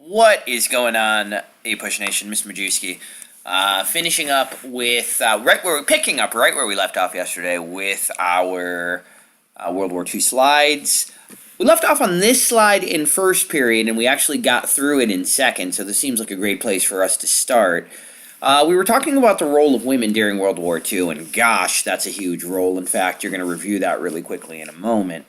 What is going on, A-Push Nation? Mr. Majewski. Finishing up with picking up right where we left off yesterday with our World War II slides. We left off on this slide in first period, and we actually got through it in second, so this seems like a great place for us to start. We were talking about the role of women during World War II, and gosh, that's a huge role. In fact, you're going to review that really quickly in a moment.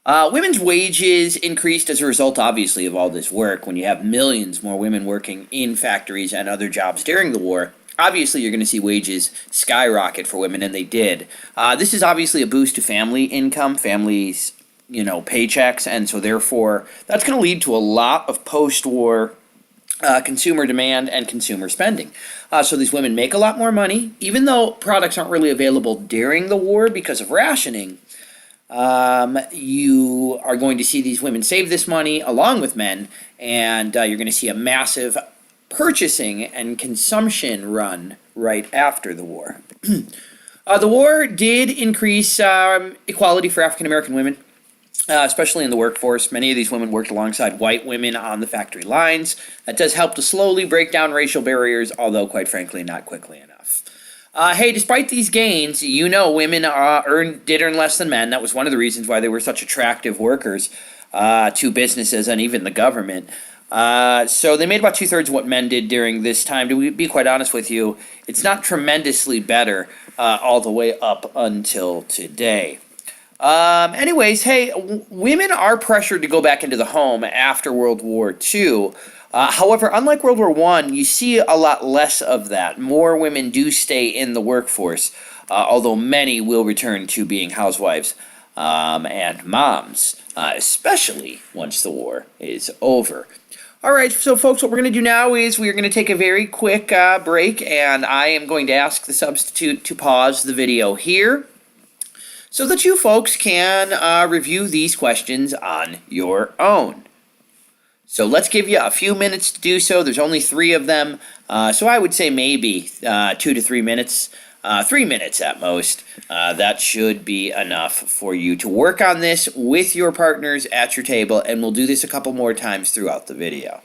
Women's wages increased as a result, obviously, of all this work. When you have millions more women working in factories and other jobs during the war, obviously you're going to see wages skyrocket for women, and they did. This is obviously a boost to family income, families, paychecks, and so therefore that's going to lead to a lot of post-war consumer demand and consumer spending. So these women make a lot more money, even though products aren't really available during the war because of rationing. You are going to see these women save this money along with men, and you're going to see a massive purchasing and consumption run right after the war. The war did increase equality for African American women, especially in the workforce. Many of these women worked alongside white women on the factory lines. That does help to slowly break down racial barriers, although quite frankly not quickly enough. Hey, despite these gains, women did earn less than men. That was one of the reasons why they were such attractive workers to businesses and even the government. So they made about 2/3 of what men did during this time. To be quite honest with you, it's not tremendously better all the way up until today. Anyways, hey, women are pressured to go back into the home after World War II. However, unlike World War I, you see a lot less of that. More women do stay in the workforce, although many will return to being housewives and moms, especially once the war is over. All right, so folks, what we're going to do now is we're going to take a very quick break, and I am going to ask the substitute to pause the video here so that you folks can review these questions on your own. So let's give you a few minutes to do so. There's only 3 of them, so I would say maybe 2 to 3 minutes, 3 minutes at most. That should be enough for you to work on this with your partners at your table, and we'll do this a couple more times throughout the video.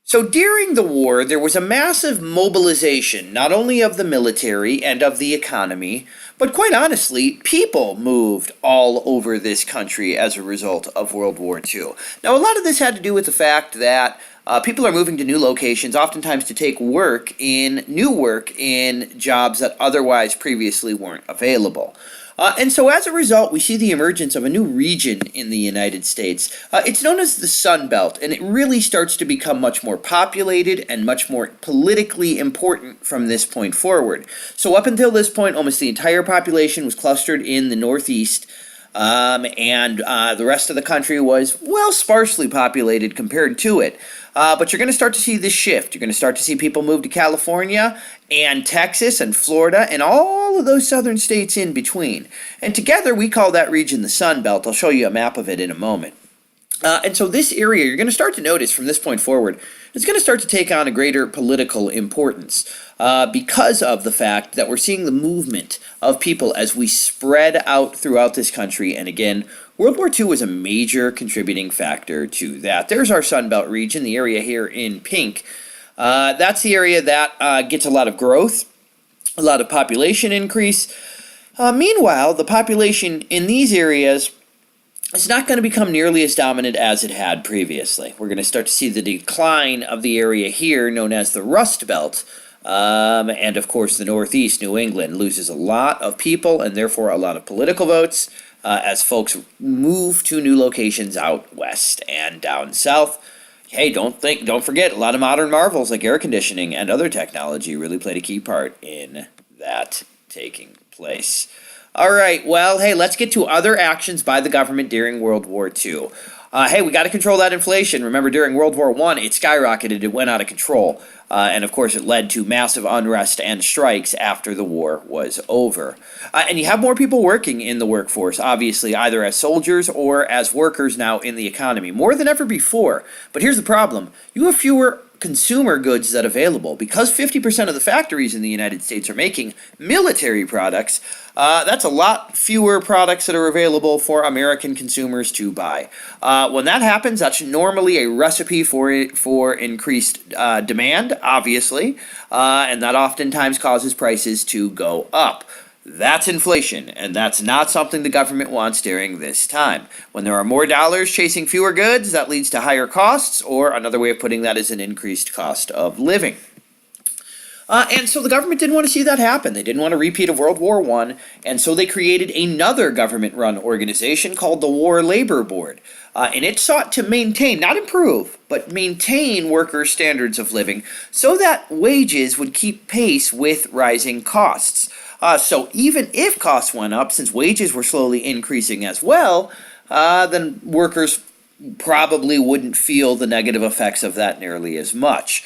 So during the war, there was a massive mobilization, not only of the military and of the economy, but quite honestly, people moved all over this country as a result of World War II. Now, a lot of this had to do with the fact that people are moving to new locations, oftentimes to take new work in jobs that otherwise previously weren't available. And so as a result, we see the emergence of a new region in the United States. It's known as the Sun Belt, and it really starts to become much more populated and much more politically important from this point forward. So up until this point, almost the entire population was clustered in the Northeast, and the rest of the country was, well, sparsely populated compared to it. But you're going to start to see this shift. You're going to start to see people move to California and Texas and Florida and all of those southern states in between. And together we call that region the Sun Belt. I'll show you a map of it in a moment. And so this area, you're going to start to notice from this point forward, it's going to start to take on a greater political importance because of the fact that we're seeing the movement of people as we spread out throughout this country. And again, World War II was a major contributing factor to that. There's our Sun Belt region, the area here in pink. That's the area that gets a lot of growth, a lot of population increase. Meanwhile, the population in these areas is not going to become nearly as dominant as it had previously. We're going to start to see the decline of the area here known as the Rust Belt. And of course, the Northeast, New England, loses a lot of people and therefore a lot of political votes as folks move to new locations out west and down south. Hey, don't forget, a lot of modern marvels like air conditioning and other technology really played a key part in that taking place. All right, well, hey, let's get to other actions by the government during World War II. Hey, we got to control that inflation. Remember, during World War I, it skyrocketed. It went out of control. And, of course, it led to massive unrest and strikes after the war was over. And you have more people working in the workforce, obviously, either as soldiers or as workers now in the economy, more than ever before. But here's the problem. You have fewer consumer goods that available. Because 50% of the factories in the United States are making military products, that's a lot fewer products that are available for American consumers to buy. When that happens, that's normally a recipe for increased demand, obviously, and that oftentimes causes prices to go up. That's inflation, and that's not something the government wants during this time. When there are more dollars chasing fewer goods, that leads to higher costs, or another way of putting that is an increased cost of living. And so the government didn't want to see that happen. They didn't want a repeat of World War I, and so they created another government-run organization called the War Labor Board. And it sought to maintain, not improve, but maintain workers' standards of living so that wages would keep pace with rising costs. So even if costs went up, since wages were slowly increasing as well, then workers probably wouldn't feel the negative effects of that nearly as much.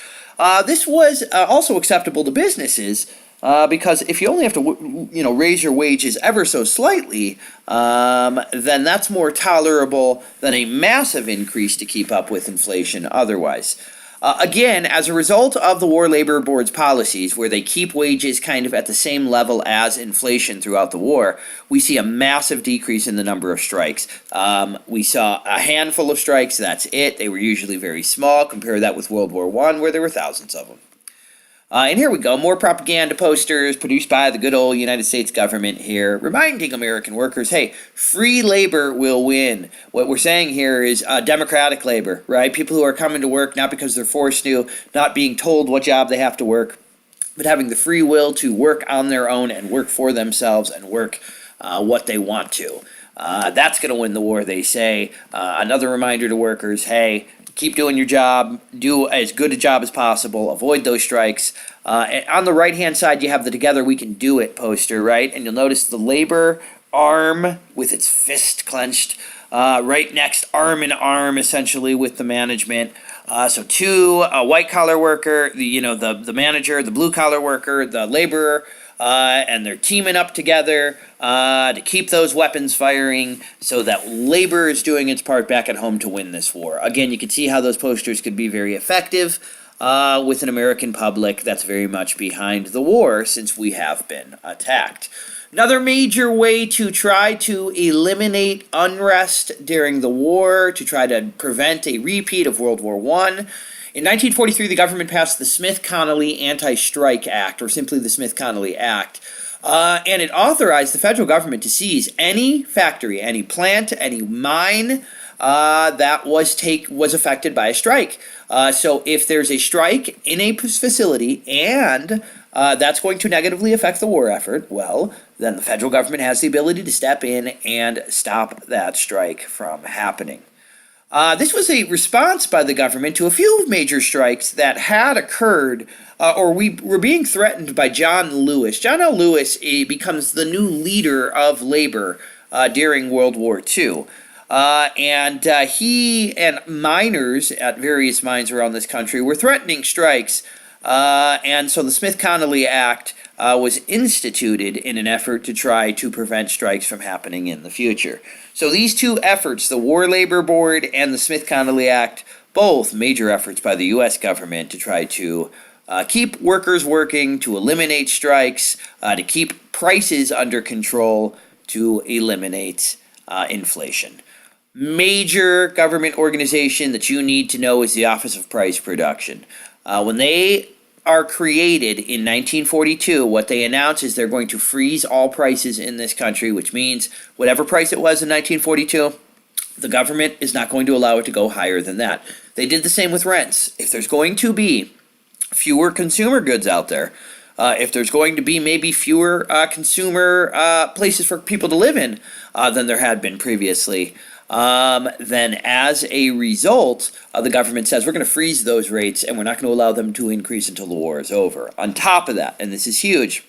This was also acceptable to businesses because if you only have to, raise your wages ever so slightly, then that's more tolerable than a massive increase to keep up with inflation otherwise. Again, as a result of the War Labor Board's policies, where they keep wages kind of at the same level as inflation throughout the war, we see a massive decrease in the number of strikes. We saw a handful of strikes, that's it. They were usually very small. Compare that with World War I, where there were thousands of them. And here we go, more propaganda posters produced by the good old United States government here, reminding American workers, hey, free labor will win. What we're saying here is democratic labor, right? People who are coming to work not because they're forced to, not being told what job they have to work, but having the free will to work on their own and work for themselves and work what they want to. That's going to win the war, they say. Another reminder to workers, hey, keep doing your job, do as good a job as possible, avoid those strikes. On the right-hand side, you have the Together We Can Do It poster, right? And you'll notice the labor arm with its fist clenched, right next, arm in arm, essentially, with the management. So two, a white-collar worker, the manager, the blue-collar worker, the laborer, and they're teaming up together to keep those weapons firing so that labor is doing its part back at home to win this war. Again, you can see how those posters could be very effective with an American public that's very much behind the war since we have been attacked. Another major way to try to eliminate unrest during the war, to try to prevent a repeat of World War I, in 1943, the government passed the Smith-Connolly Anti-Strike Act, or simply the Smith-Connolly Act, and it authorized the federal government to seize any factory, any plant, any mine that was affected by a strike. So if there's a strike in a facility and that's going to negatively affect the war effort, well, then the federal government has the ability to step in and stop that strike from happening. This was a response by the government to a few major strikes that had occurred or were being threatened by John Lewis. John L. Lewis becomes the new leader of labor during World War II. And he and miners at various mines around this country were threatening strikes. And so the Smith-Connolly Act was instituted in an effort to try to prevent strikes from happening in the future. So these two efforts, the War Labor Board and the Smith-Connolly Act, both major efforts by the U.S. government to try to keep workers working, to eliminate strikes, to keep prices under control, to eliminate inflation. Major government organization that you need to know is the Office of Price Production. When they are created in 1942, what they announce is they're going to freeze all prices in this country, which means whatever price it was in 1942, the government is not going to allow it to go higher than that. They did the same with rents. If there's going to be fewer consumer goods out there, if there's going to be maybe fewer consumer places for people to live in than there had been previously, then as a result, the government says we're going to freeze those rates and we're not going to allow them to increase until the war is over. On top of that, and this is huge,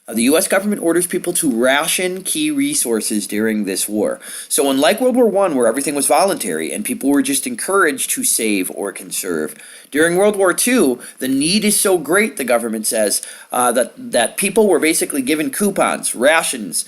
the U.S. government orders people to ration key resources during this war. So unlike World War I, where everything was voluntary and people were just encouraged to save or conserve, during World War II, the need is so great, the government says, that people were basically given coupons, rations,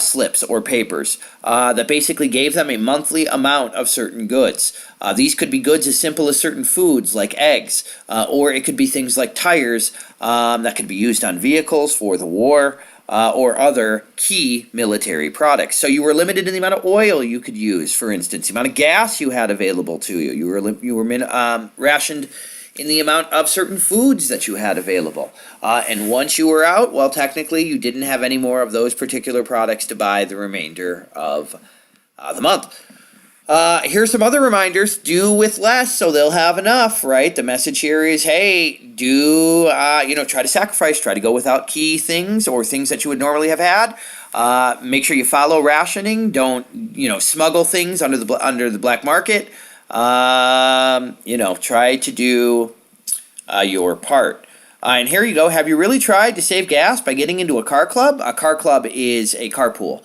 slips or papers that basically gave them a monthly amount of certain goods. These could be goods as simple as certain foods like eggs, or it could be things like tires that could be used on vehicles for the war. Or other key military products. So you were limited in the amount of oil you could use, for instance, the amount of gas you had available to you. You were rationed in the amount of certain foods that you had available. And once you were out, well, technically you didn't have any more of those particular products to buy the remainder of the month. Here's some other reminders. Do with less so they'll have enough, right? The message here is, hey, try to sacrifice, try to go without key things or things that you would normally have had. Make sure you follow rationing. Don't, smuggle things under the black market. Try to do your part. And here you go. Have you really tried to save gas by getting into a car club? A car club is a carpool.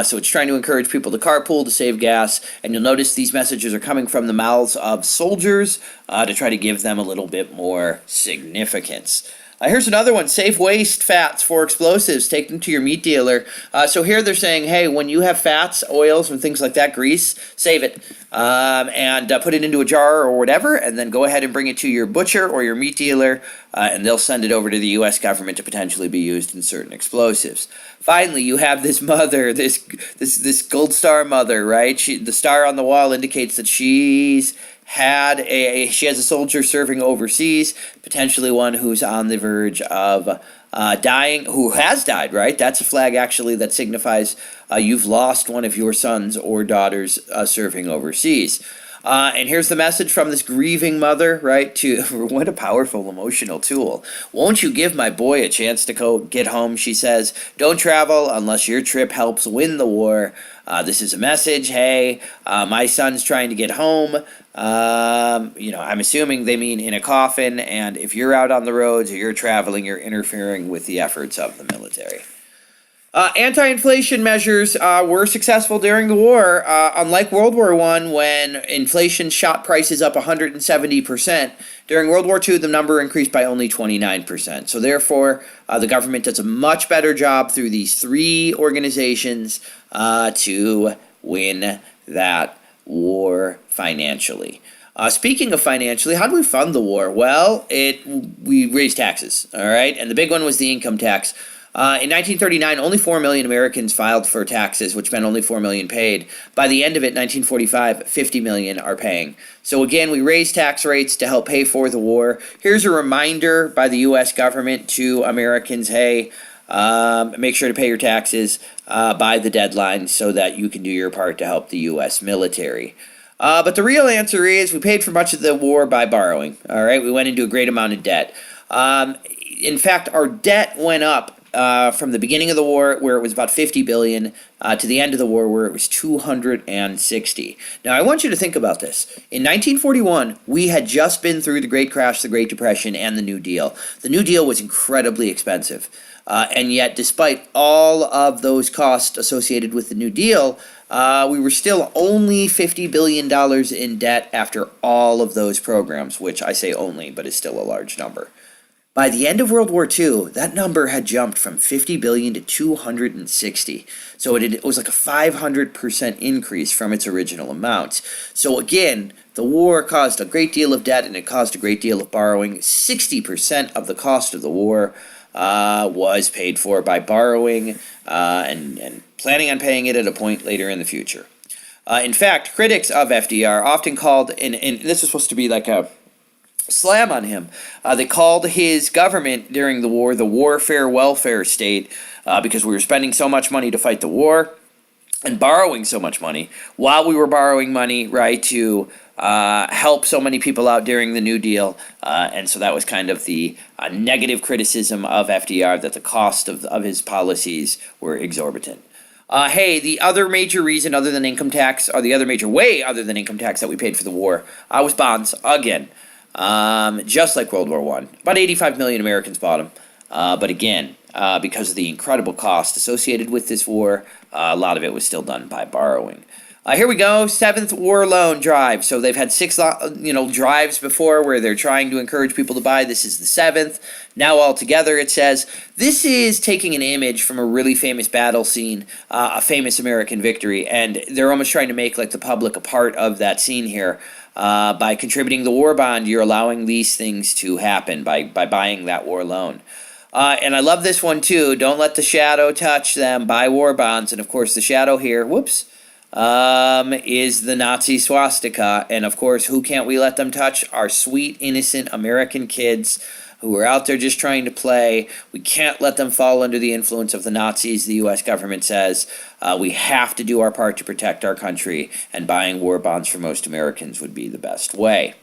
So it's trying to encourage people to carpool to save gas, and you'll notice these messages are coming from the mouths of soldiers to try to give them a little bit more significance. Here's another one. Save waste fats for explosives. Take them to your meat dealer. So here they're saying, hey, when you have fats, oils, and things like that, grease, save it and put it into a jar or whatever, and then go ahead and bring it to your butcher or your meat dealer, and they'll send it over to the U.S. government to potentially be used in certain explosives. Finally, you have this mother, this gold star mother, right? The star on the wall indicates that she has a soldier serving overseas, potentially one who's on the verge of dying, who has died, right? That's a flag actually that signifies you've lost one of your sons or daughters serving overseas. And here's the message from this grieving mother, right? What a powerful emotional tool. Won't you give my boy a chance to get home, she says. Don't travel unless your trip helps win the war. This is a message. Hey, my son's trying to get home. I'm assuming they mean in a coffin. And if you're out on the roads or you're traveling, you're interfering with the efforts of the military. Anti-inflation measures were successful during the war. Unlike World War I, when inflation shot prices up 170%, during World War II, the number increased by only 29%. So therefore, the government does a much better job through these three organizations to win that war financially. Speaking of financially, how do we fund the war? Well, we raised taxes, all right? And the big one was the income tax. In 1939, only 4 million Americans filed for taxes, which meant only 4 million paid. By the end of it, 1945, 50 million are paying. So again, we raised tax rates to help pay for the war. Here's a reminder by the U.S. government to Americans, hey, make sure to pay your taxes by the deadline so that you can do your part to help the U.S. military. But the real answer is we paid for much of the war by borrowing. All right, we went into a great amount of debt. In fact, our debt went up from the beginning of the war, where it was about $50 billion, to the end of the war, where it was $260. Now, I want you to think about this. In 1941, we had just been through the Great Crash, the Great Depression, and the New Deal. The New Deal was incredibly expensive. And yet, despite all of those costs associated with the New Deal, we were still only $50 billion in debt after all of those programs, which I say only, but is still a large number. By the end of World War II, that number had jumped from 50 billion to 260. So it was like a 500% increase from its original amount. So again, the war caused a great deal of debt and it caused a great deal of borrowing. 60% of the cost of the war was paid for by borrowing and planning on paying it at a point later in the future. In fact, critics of FDR often called, and this was supposed to be like a slam on him. They called his government during the war the warfare welfare state because we were spending so much money to fight the war and borrowing so much money while we were borrowing money, right, to help so many people out during the New Deal. And so that was kind of the negative criticism of FDR, that the cost of his policies were exorbitant. The other major reason other than income tax, or the other major way other than income tax that we paid for the war, was bonds again. Just like World War I. About 85 million Americans bought them. But again, because of the incredible cost associated with this war, a lot of it was still done by borrowing. Here we go, seventh war loan drive. So they've had six, drives before where they're trying to encourage people to buy. This is the seventh. Now altogether, it says this is taking an image from a really famous battle scene, a famous American victory, and they're almost trying to make like the public a part of that scene here. By contributing the war bond, you're allowing these things to happen by buying that war loan. And I love this one too. Don't let the shadow touch them. Buy war bonds, and of course the shadow here. Whoops. Is the Nazi swastika. And of course, who can't we let them touch? Our sweet, innocent American kids who are out there just trying to play. We can't let them fall under the influence of the Nazis, the U.S. government says. We have to do our part to protect our country, and buying war bonds for most Americans would be the best way.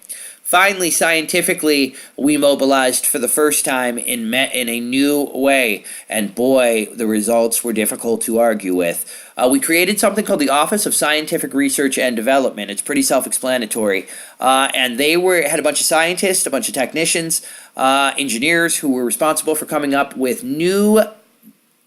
Finally, scientifically, we mobilized for the first time in a new way, and boy, the results were difficult to argue with. We created something called the Office of Scientific Research and Development. It's pretty self-explanatory, and they had a bunch of scientists, a bunch of technicians, engineers who were responsible for coming up with new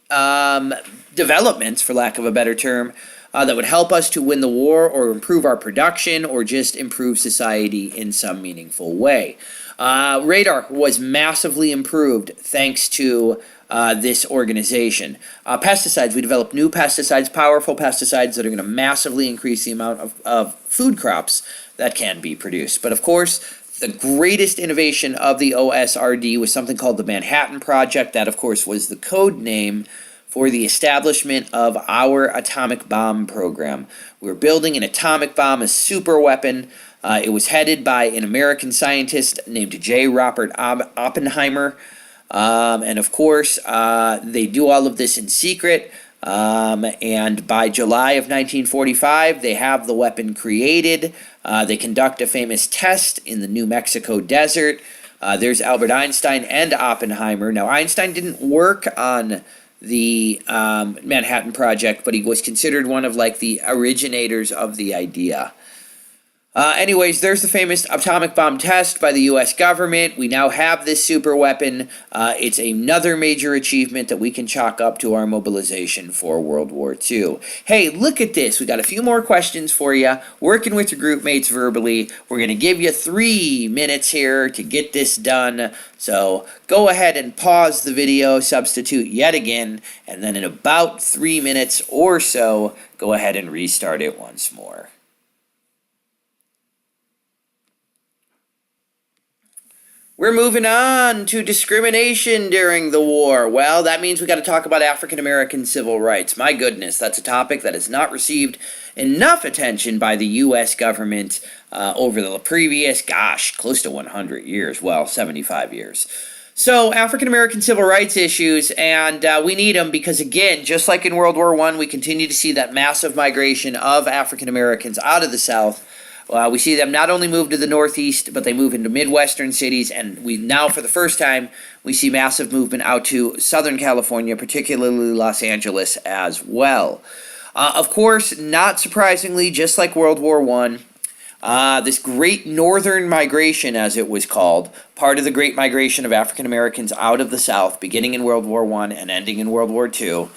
developments, for lack of a better term, that would help us to win the war or improve our production or just improve society in some meaningful way. Radar was massively improved thanks to this organization. Pesticides, we developed new pesticides, powerful pesticides that are going to massively increase the amount of food crops that can be produced. But of course, the greatest innovation of the OSRD was something called the Manhattan Project. That, of course, was the code name for the establishment of our atomic bomb program. We were building an atomic bomb, a super weapon. It was headed by an American scientist named J. Robert Oppenheimer. And of course, they do all of this in secret. And by July of 1945, they have the weapon created. They conduct a famous test in the New Mexico desert. There's Albert Einstein and Oppenheimer. Now, Einstein didn't work on the Manhattan Project, but he was considered one of like the originators of the idea. Anyways, there's the famous atomic bomb test by the U.S. government. We now have this super weapon. It's another major achievement that we can chalk up to our mobilization for World War II. Hey, look at this. We got a few more questions for you. Working with your group mates verbally. We're going to give you 3 minutes here to get this done. So go ahead and pause the video, substitute yet again, and then in about 3 minutes or so, go ahead and restart it once more. We're moving on to discrimination during the war. Well, that means we got to talk about African American civil rights. My goodness, that's a topic that has not received enough attention by the U.S. government over the previous, close to 100 years. Well, 75 years. So, African American civil rights issues, and we need them because, again, just like in World War I, we continue to see that massive migration of African Americans out of the South. We see them not only move to the Northeast, but they move into Midwestern cities, and we now, for the first time, we see massive movement out to Southern California, particularly Los Angeles as well. Of course, not surprisingly, just like World War I, this Great Northern Migration, as it was called, part of the Great Migration of African Americans out of the South, beginning in World War I and ending in World War II,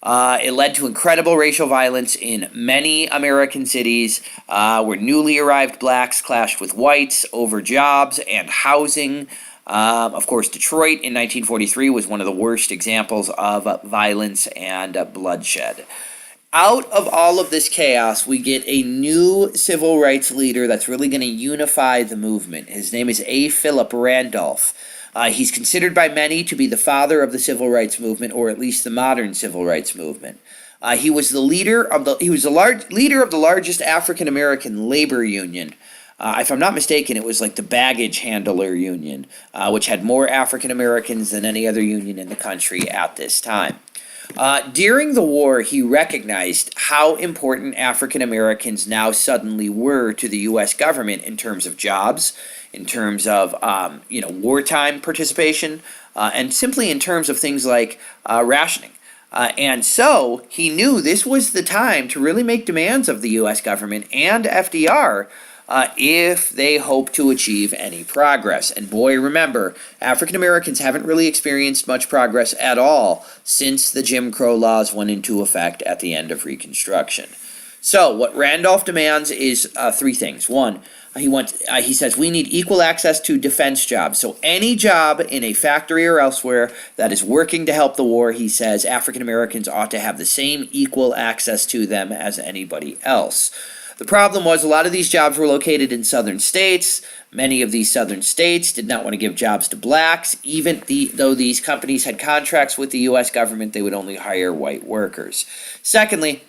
it led to incredible racial violence in many American cities where newly arrived blacks clashed with whites over jobs and housing. Of course, Detroit in 1943 was one of the worst examples of violence and bloodshed. Out of all of this chaos, we get a new civil rights leader that's really going to unify the movement. His name is A. Philip Randolph. He's considered by many to be the father of the civil rights movement, or at least the modern civil rights movement. He was the leader of the largest African American labor union. If I'm not mistaken, it was like the baggage handler union, which had more African Americans than any other union in the country at this time. During the war, he recognized how important African Americans now suddenly were to the U.S. government in terms of jobs, in terms of wartime participation, and simply in terms of things like rationing. And so he knew this was the time to really make demands of the U.S. government and FDR if they hope to achieve any progress. And boy, remember, African Americans haven't really experienced much progress at all since the Jim Crow laws went into effect at the end of Reconstruction. So what Randolph demands is three things. One, he says we need equal access to defense jobs. So any job in a factory or elsewhere that is working to help the war, he says African Americans ought to have the same equal access to them as anybody else. The problem was a lot of these jobs were located in southern states. Many of these southern states did not want to give jobs to blacks. Though these companies had contracts with the U.S. government, they would only hire white workers. Secondly,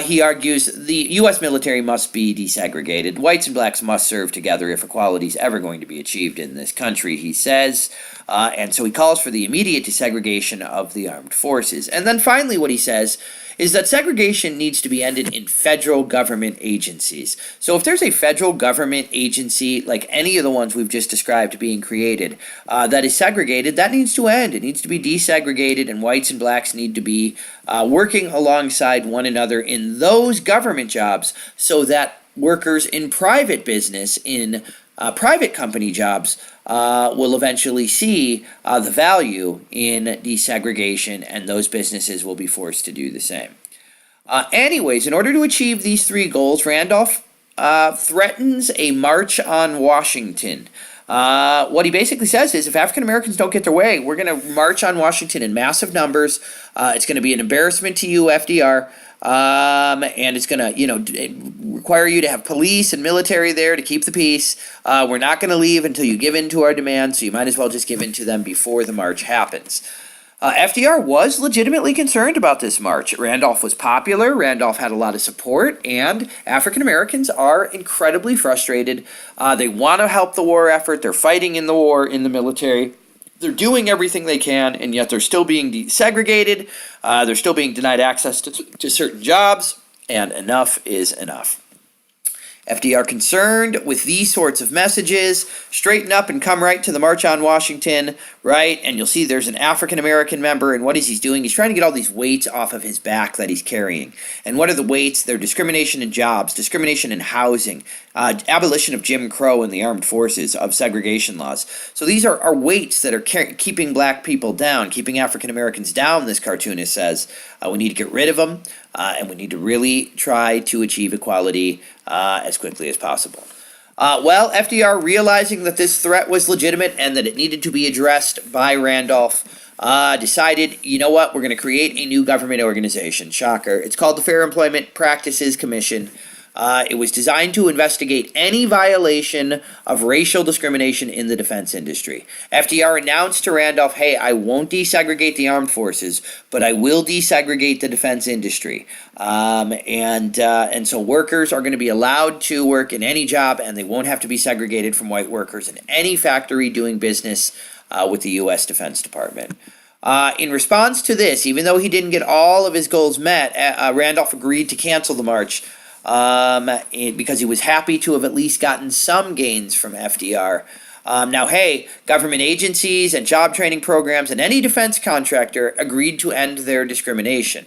he argues the U.S. military must be desegregated. Whites and blacks must serve together if equality is ever going to be achieved in this country, he says. And so he calls for the immediate desegregation of the armed forces. And then finally what he says is that segregation needs to be ended in federal government agencies. So if there's a federal government agency, like any of the ones we've just described being created, that is segregated, that needs to end. It needs to be desegregated, and whites and blacks need to be working alongside one another in those government jobs so that workers in private business, in private company jobs, will eventually see the value in desegregation, and those businesses will be forced to do the same. Anyways, in order to achieve these three goals, Randolph threatens a march on Washington. What he basically says is if African Americans don't get their way, we're going to march on Washington in massive numbers. It's going to be an embarrassment to you, FDR. And it's going to, require you to have police and military there to keep the peace. We're not going to leave until you give in to our demands, so you might as well just give in to them before the march happens. FDR was legitimately concerned about this march. Randolph was popular, Randolph had a lot of support, and African Americans are incredibly frustrated. They want to help the war effort, they're fighting in the war in the military. They're doing everything they can, and yet they're still being desegregated. They're still being denied access to certain jobs, and enough is enough. FDR concerned with these sorts of messages, straighten up and come right to the March on Washington, right? And you'll see there's an African-American member, and what is he doing? He's trying to get all these weights off of his back that he's carrying. And what are the weights? They're discrimination in jobs, discrimination in housing, abolition of Jim Crow and the armed forces, of segregation laws. So these are weights that are keeping black people down, keeping African-Americans down, this cartoonist says. We need to get rid of them, and we need to really try to achieve equality as quickly as possible. FDR, realizing that this threat was legitimate and that it needed to be addressed by Randolph, decided, you know what, we're going to create a new government organization. Shocker. It's called the Fair Employment Practices Commission. It was designed to investigate any violation of racial discrimination in the defense industry. FDR announced to Randolph, hey, I won't desegregate the armed forces, but I will desegregate the defense industry. And so workers are going to be allowed to work in any job, and they won't have to be segregated from white workers in any factory doing business with the U.S. Defense Department. In response to this, even though he didn't get all of his goals met, Randolph agreed to cancel the march because he was happy to have at least gotten some gains from FDR. Now, hey, government agencies and job training programs and any defense contractor agreed to end their discrimination.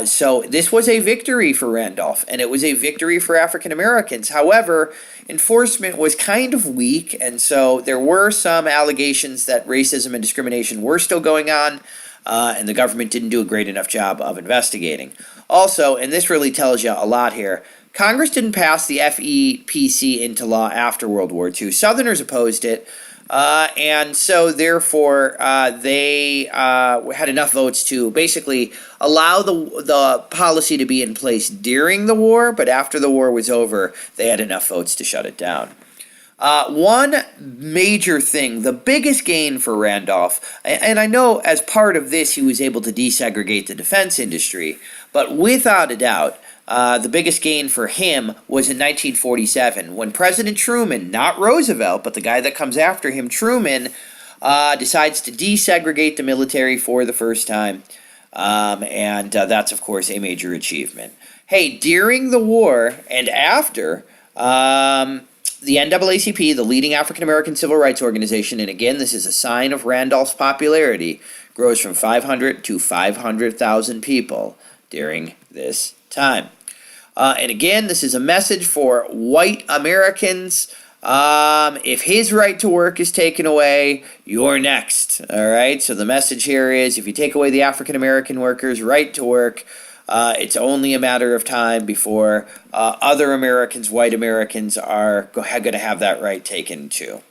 So this was a victory for Randolph, and it was a victory for African Americans. However, enforcement was kind of weak, and so there were some allegations that racism and discrimination were still going on, and the government didn't do a great enough job of investigating. Also, and this really tells you a lot here, Congress didn't pass the FEPC into law after World War II. Southerners opposed it, and so therefore they had enough votes to basically allow the policy to be in place during the war, but after the war was over, they had enough votes to shut it down. One major thing, the biggest gain for Randolph, and I know as part of this he was able to desegregate the defense industry, but without a doubt, the biggest gain for him was in 1947 when President Truman, not Roosevelt, but the guy that comes after him, Truman, decides to desegregate the military for the first time. And that's, of course, a major achievement. Hey, during the war and after, the NAACP, the leading African-American civil rights organization, and again, this is a sign of Randolph's popularity, grows from 500 to 500,000 people during this time. And again, this is a message for white Americans. If his right to work is taken away, you're next. All right. So the message here is if you take away the African American workers' right to work, It's only a matter of time before other Americans, white Americans, are going to have that right taken too.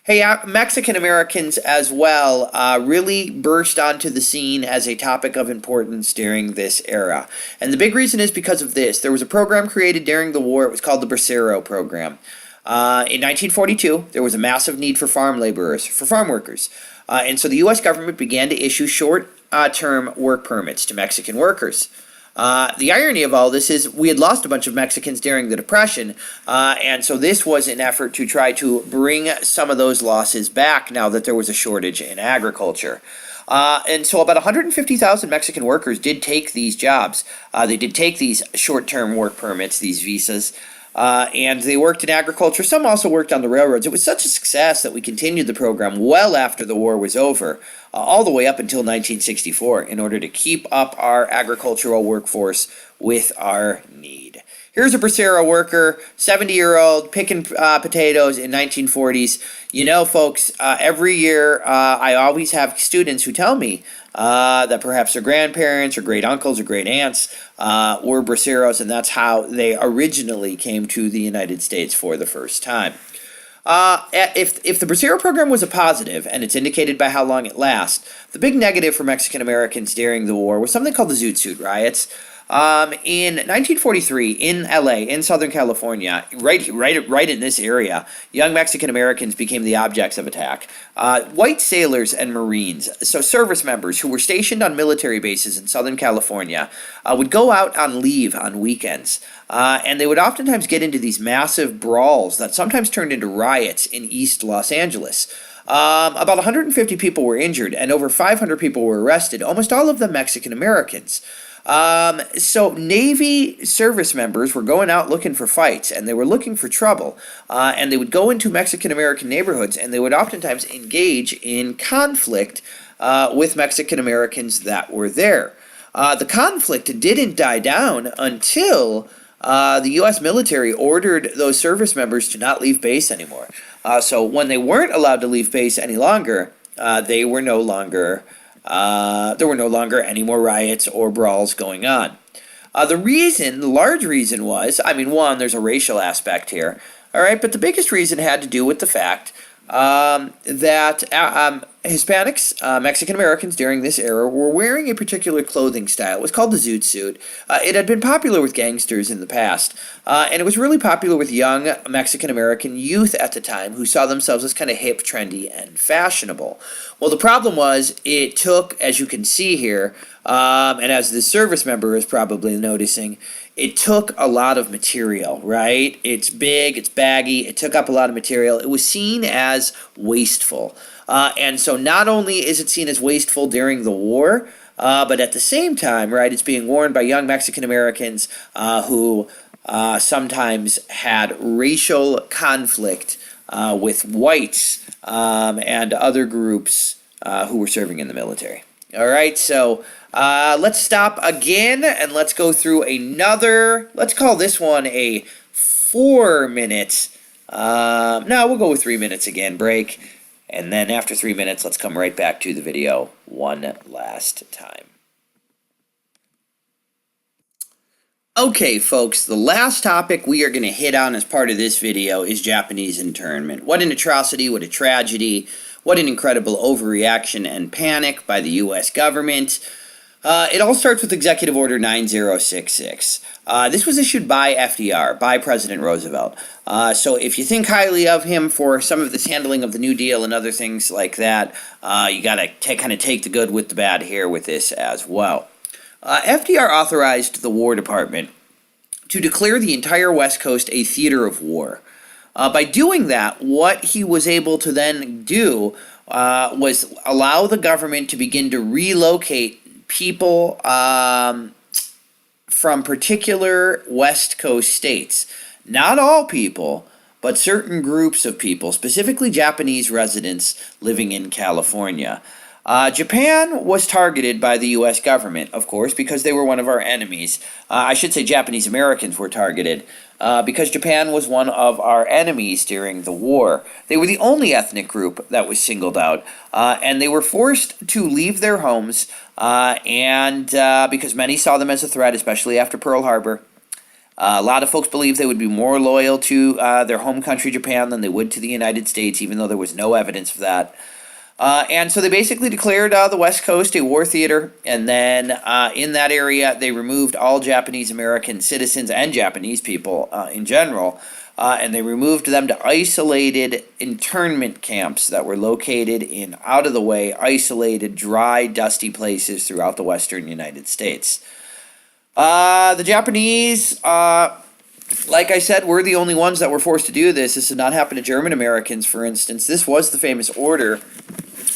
Hey, Mexican Americans as well really burst onto the scene as a topic of importance during this era. And the big reason is because of this. There was a program created during the war. It was called the Bracero Program. In 1942, there was a massive need for farm laborers, for farm workers. And so the U.S. government began to issue short-term work permits to Mexican workers. The irony of all this is we had lost a bunch of Mexicans during the Depression, and so this was an effort to try to bring some of those losses back now that there was a shortage in agriculture. And so about 150,000 Mexican workers did take these jobs. They did take these short-term work permits, these visas, and they worked in agriculture. Some also worked on the railroads. It was such a success that we continued the program well after the war was over, all the way up until 1964, in order to keep up our agricultural workforce with our need. Here's a Bracero worker, 70-year-old, picking potatoes in 1940s. You know, folks, every year I always have students who tell me that perhaps their grandparents or great uncles or great aunts were Braceros, and that's how they originally came to the United States for the first time. If the Bracero program was a positive, and it's indicated by how long it lasts, the big negative for Mexican Americans during the war was something called the Zoot Suit riots. In 1943, in LA, in Southern California, right in this area, young Mexican Americans became the objects of attack. White sailors and Marines, so service members who were stationed on military bases in Southern California, would go out on leave on weekends. And they would oftentimes get into these massive brawls that sometimes turned into riots in East Los Angeles. About 150 people were injured and over 500 people were arrested, almost all of them Mexican Americans. So Navy service members were going out looking for fights, and they were looking for trouble, and they would go into Mexican-American neighborhoods, and they would oftentimes engage in conflict with Mexican-Americans that were there. The conflict didn't die down until the U.S. military ordered those service members to not leave base anymore. So when they weren't allowed to leave base any longer, they were no longer... there were no longer any more riots or brawls going on. The large reason was, one, there's a racial aspect here, all right, but the biggest reason had to do with the fact that Hispanics, Mexican Americans during this era were wearing a particular clothing style. It was called the Zoot Suit. It had been popular with gangsters in the past, and it was really popular with young Mexican American youth at the time who saw themselves as kind of hip, trendy, and fashionable. Well, the problem was it took, as you can see here, and as the service member is probably noticing, it took a lot of material, right? It's big, it's baggy, it took up a lot of material. It was seen as wasteful. And so not only is it seen as wasteful during the war, but at the same time, right, it's being worn by young Mexican Americans who sometimes had racial conflict with whites and other groups who were serving in the military. All right, so let's stop again and let's go through another, let's call this one a 4 minute, no, we'll go with 3 minutes again, break, and then after 3 minutes, let's come right back to the video one last time. Okay, folks, the last topic we are going to hit on as part of this video is Japanese internment. What an atrocity, what a tragedy, what an incredible overreaction and panic by the U.S. government. It all starts with Executive Order 9066. This was issued by FDR, by President Roosevelt. So if you think highly of him for some of this handling of the New Deal and other things like that, you got to kind of take the good with the bad here with this as well. FDR authorized the War Department to declare the entire West Coast a theater of war. By doing that, what he was able to then do was allow the government to begin to relocate people from particular West Coast states. Not all people, but certain groups of people, specifically Japanese residents living in California. Japan was targeted by the U.S. government, of course, because they were one of our enemies. I should say Japanese Americans were targeted because Japan was one of our enemies during the war. They were the only ethnic group that was singled out, and they were forced to leave their homes, and because many saw them as a threat, especially after Pearl Harbor. A lot of folks believed they would be more loyal to their home country, Japan, than they would to the United States, even though there was no evidence of that. And so they basically declared the West Coast a war theater, and then in that area they removed all Japanese American citizens and Japanese people in general, and they removed them to isolated internment camps that were located in out-of-the-way, isolated, dry, dusty places throughout the western United States. The Japanese, like I said, were the only ones that were forced to do this. This did not happen to German Americans, for instance. This was the famous order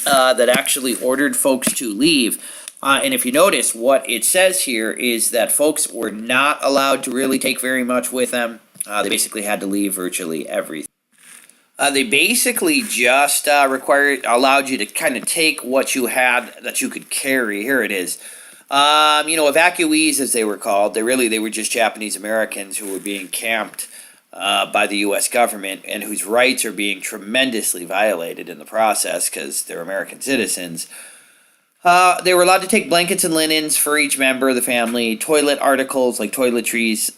that actually ordered folks to leave. And if you notice, what it says here is that folks were not allowed to really take very much with them. They basically had to leave virtually everything. They basically just allowed you to kind of take what you had that you could carry. Here it is. Evacuees, as they were called, they were just Japanese Americans who were being camped by the U.S. government and whose rights are being tremendously violated in the process because they're American citizens. They were allowed to take blankets and linens for each member of the family, toilet articles like toiletries.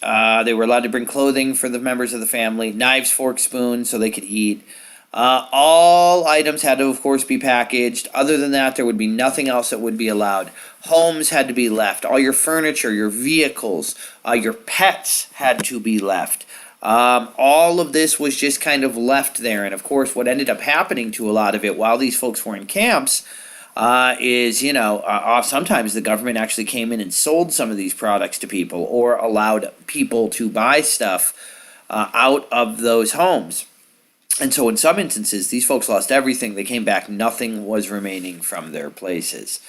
They were allowed to bring clothing for the members of the family, knives, forks, spoons, so they could eat. All items had to, of course, be packaged. Other than that, there would be nothing else that would be allowed. Homes had to be left. All your furniture, your vehicles, your pets had to be left. All of this was just kind of left there. And, of course, what ended up happening to a lot of it while these folks were in camps is, sometimes the government actually came in and sold some of these products to people or allowed people to buy stuff out of those homes. And so in some instances, these folks lost everything. They came back. Nothing was remaining from their places.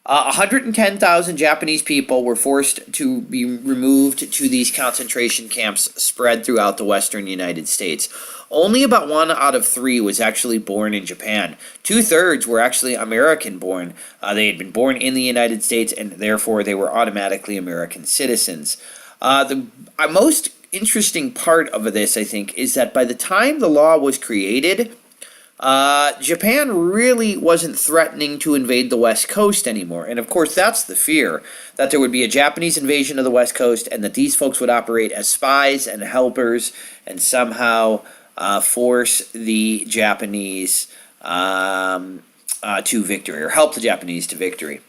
110,000 Japanese people were forced to be removed to these concentration camps spread throughout the western United States. Only about 1 out of 3 was actually born in Japan. 2/3 were actually American-born. They had been born in the United States, and therefore they were automatically American citizens. The most interesting part of this, I think, is that by the time the law was created, Japan really wasn't threatening to invade the West Coast anymore. And of course, that's the fear, that there would be a Japanese invasion of the West Coast and that these folks would operate as spies and helpers and somehow force the Japanese to victory, or help the Japanese to victory.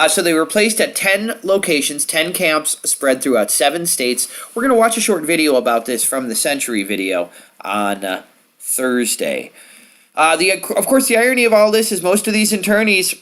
So they were placed at 10 locations, 10 camps spread throughout 7 states. We're going to watch a short video about this from the Century video on Thursday. Of course, the irony of all this is most of these internees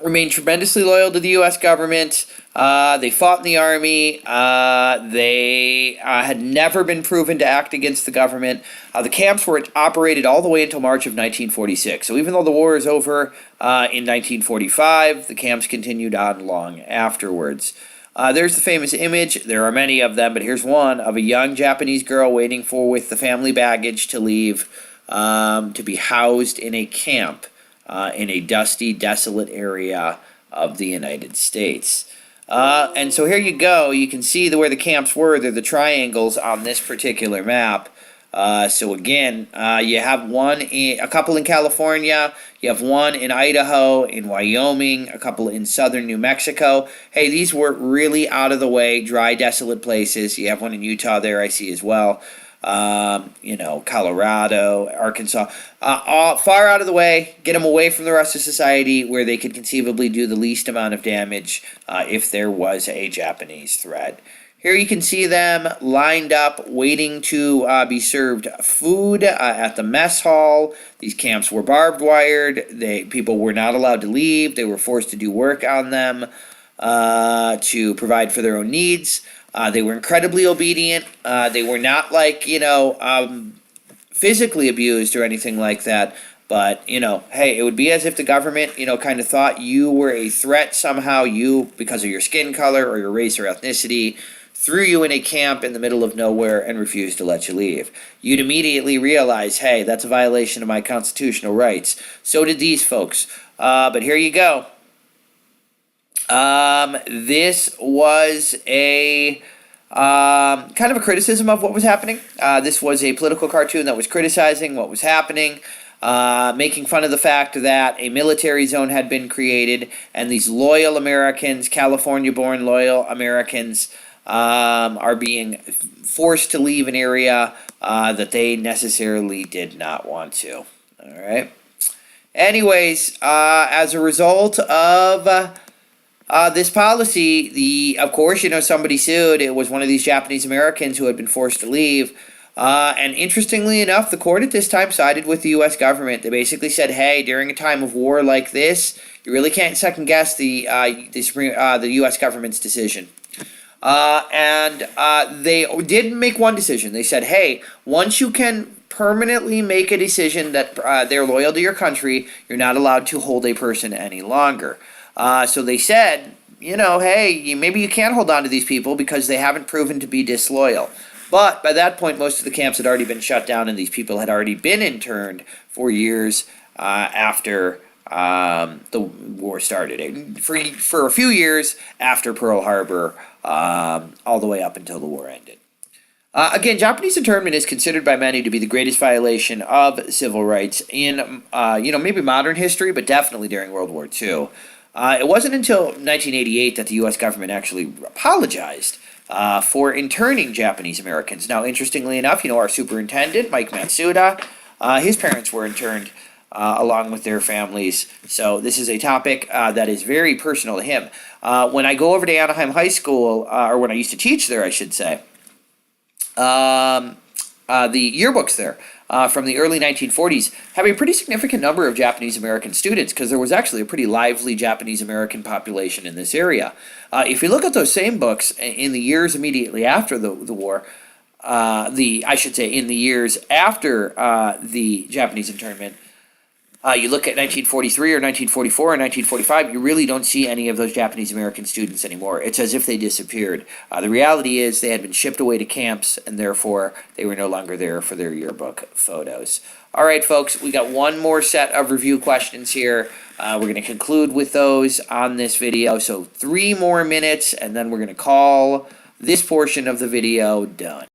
remained tremendously loyal to the U.S. government. They fought in the army. They had never been proven to act against the government. The camps were operated all the way until March of 1946. So even though the war is over in 1945, the camps continued on long afterwards. There's the famous image. There are many of them, but here's one of a young Japanese girl waiting with the family baggage to leave to be housed in a camp in a dusty, desolate area of the United States. And so here you go. You can see where the camps were. They're the triangles on this particular map. So again, you have a couple in California, you have one in Idaho, in Wyoming, a couple in southern New Mexico. Hey, these were really out of the way, dry, desolate places. You have one in Utah there, I see as well. Colorado, Arkansas, far out of the way, get them away from the rest of society where they could conceivably do the least amount of damage if there was a Japanese threat. Here you can see them lined up, waiting to be served food at the mess hall. These camps were barbed wired. People were not allowed to leave. They were forced to do work on them to provide for their own needs. They were incredibly obedient. They were not physically abused or anything like that. But, hey, it would be as if the government, kind of thought you were a threat somehow, because of your skin color or your race or ethnicity. threw you in a camp in the middle of nowhere and refused to let you leave. You'd immediately realize, hey, that's a violation of my constitutional rights. So did these folks. But here you go. This was a kind of a criticism of what was happening. This was a political cartoon that was criticizing what was happening, making fun of the fact that a military zone had been created and these loyal Americans, California-born loyal Americans, are being forced to leave an area that they necessarily did not want to. All right. Anyways, as a result of this policy, of course, somebody sued. It was one of these Japanese Americans who had been forced to leave. And interestingly enough, the court at this time sided with the U.S. government. They basically said, hey, during a time of war like this, you really can't second guess the U.S. government's decision. And they did make one decision. They said, hey, once you can permanently make a decision that they're loyal to your country, you're not allowed to hold a person any longer. So they said, hey, maybe you can't hold on to these people because they haven't proven to be disloyal. But by that point, most of the camps had already been shut down and these people had already been interned for years after the war started. For a few years after Pearl Harbor, all the way up until the war ended. Again, Japanese internment is considered by many to be the greatest violation of civil rights in, maybe modern history, but definitely during World War II. It wasn't until 1988 that the U.S. government actually apologized for interning Japanese Americans. Now, interestingly enough, our superintendent, Mike Matsuda, his parents were interned along with their families. So this is a topic that is very personal to him. When I go over to Anaheim High School, or when I used to teach there, I should say, the yearbooks there from the early 1940s have a pretty significant number of Japanese American students because there was actually a pretty lively Japanese American population in this area. If you look at those same books in the years immediately after the war, in the years after the Japanese internment, you look at 1943 or 1944 or 1945, you really don't see any of those Japanese American students anymore. It's as if they disappeared. The reality is they had been shipped away to camps, and therefore they were no longer there for their yearbook photos. All right, folks, we got one more set of review questions here. We're going to conclude with those on this video. So 3 more minutes, and then we're going to call this portion of the video done.